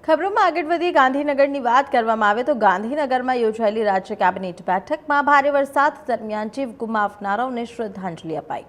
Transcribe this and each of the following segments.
ખબરોમાં આગળ વધી ગાંધીનગરની વાત કરવામાં આવે તો ગાંધીનગરમાં યોજાયેલી રાજ્ય કેબિનેટ બેઠકમાં ભારે વરસાદ દરમિયાન જીવ ગુમાવનારાઓને શ્રદ્ધાંજલિ અપાઈ।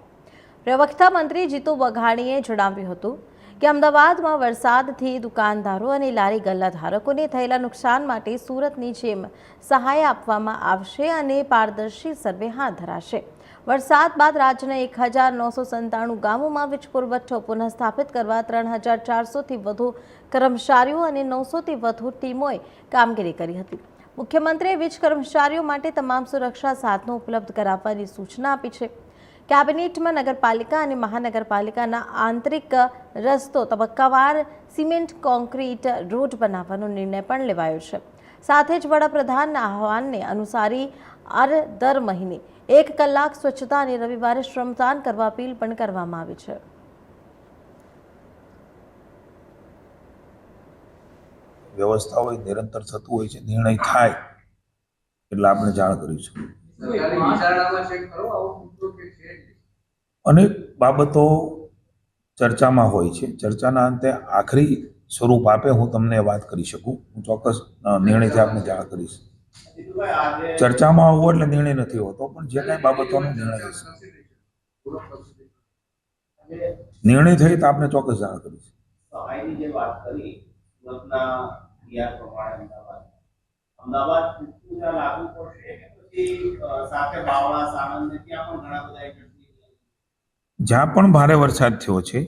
પ્રવક્તા મંત્રી જીતુ વાઘાણીએ જણાવ્યું હતું કે અમદાવાદમાં વરસાદથી દુકાનદારો અને લારી ગલ્લા ધારકોને થયેલા નુકસાન માટે સુરતની જેમ સહાય આપવામાં આવશે અને પારદર્શી સર્વે હાથ ધરાશે। વરસાદ બાદ રાજ્યના 1997 ગામોમાં વીજ પુરવઠો પુનઃસ્થાપિત કરવા 3400થી વધુ કર્મચારીઓ અને 900થી વધુ ટીમોએ કામગીરી કરી હતી। મુખ્યમંત્રીએ વીજ કર્મચારીઓ માટે તમામ સુરક્ષા સાધનો ઉપલબ્ધ કરાવવાની સૂચના આપી છે। કેબિનેટમાં નગરપાલિકા અને મહાનગરપાલિકાના આંતરિક રસ્તો તબક્કાવાર સિમેન્ટ કોન્ક્રીટ રોડ બનાવવાનો નિર્ણય પણ લેવાયો છે। સાથે જ વડાપ્રધાનના આહવાનને અનુસારી દર મહિને 1 કલાક સ્વચ્છતા અને રવિવારે શ્રમદાન કરવા અપીલ પણ કરવામાં આવી છે। વ્યવસ્થા હોય નિરંતર થતું હોય છે, નિર્ણય થાય એટલે આપણે જાણ કરીશું। અનેક બાબતો ચર્ચામાં હોય છે, ચર્ચાના અંતે આખરી સ્વરૂપ આપે હું તમને વાત કરી શકું, હું ચોક્કસ નિર્ણયથી આપને જાણ કરીશ। ચર્ચામાં આવવું એટલે નિર્ણય નથી હોતો, પણ જે કાંઈ બાબતોનો નિર્ણય હશે નિર્ણય થઈ તો આપને ચોક્કસ જાણ કરીશ। જ્યાં પણ ભારે વરસાદ થયો છે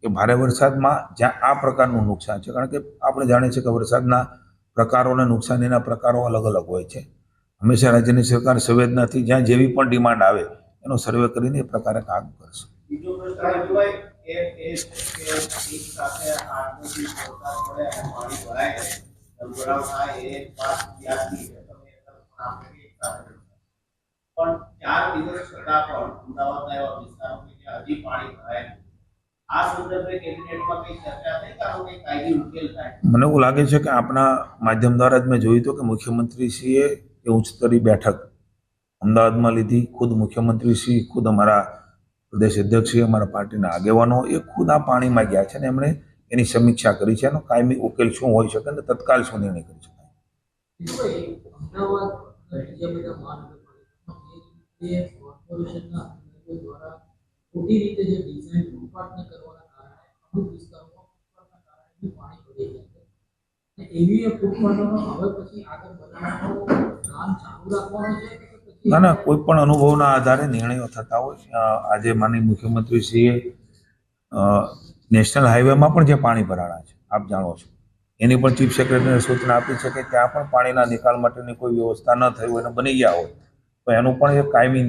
એ ભારે વરસાદમાં જ્યાં આ પ્રકારનું નુકસાન છે, કારણ કે આપણે જાણીએ છીએ કે વરસાદના પ્રકારો અને નુકસાનીના પ્રકારો અલગ અલગ હોય છે। હંમેશા રાજ્યની સરકાર સંવેદનાથી જ્યાં જેવી પણ ડિમાન્ડ આવે એનો સર્વે કરીને એ પ્રકારે કામ કરશે। મને એવું લાગે છે કે આપણા માધ્યમ દ્વારા જ મેં જોયું હતું કે મુખ્યમંત્રીશ્રીએ એ ઉચ્ચ સ્તરીય બેઠક અમદાવાદમાં લીધી। ખુદ મુખ્યમંત્રીશ્રી, ખુદ અમારા પ્રદેશ અધ્યક્ષશ્રી, અમારા પાર્ટીના આગેવાનો એ ખુદ આ પાણીમાં ગયા છે અને એમણે એની સમીક્ષા કરી છે, એનો કાયમી ઉકેલ શું હોઈ શકે અને તત્કાલ શું નિર્ણય કરી શકાય। ના ના, કોઈ પણ અનુભવના આધારે નિર્ણયો થતા હોય। આજે માનનીય મુખ્યમંત્રીશ્રીએ નેશનલ હાઈવેમાં પણ જે પાણી ભરાણા છે આપ જાણો છો, એની પણ ચીફ સેક્રેટરીને સૂચના આપી છે કે ત્યાં પણ પાણીના નિકાલ માટેની કોઈ વ્યવસ્થા ન થઈ હોય અને બની ગયા હોય તો એનું પણ એક કાયમી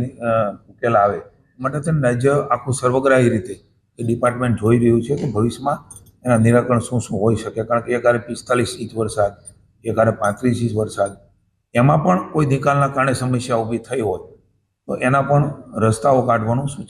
ઉકેલ આવે માટે છે રાજ્ય આખું સર્વગ્રાહી રીતે એ ડિપાર્ટમેન્ટ જોઈ રહ્યું છે કે ભવિષ્યમાં એના નિરાકરણ શું શું હોઈ શકે। કારણ કે એક 45 ઇંચ વરસાદ, એક 35 ઇંચ વરસાદ, એમાં પણ કોઈ નિકાલના કારણે સમસ્યા ઊભી થઈ હોય તો એના પણ રસ્તાઓ કાઢવાનું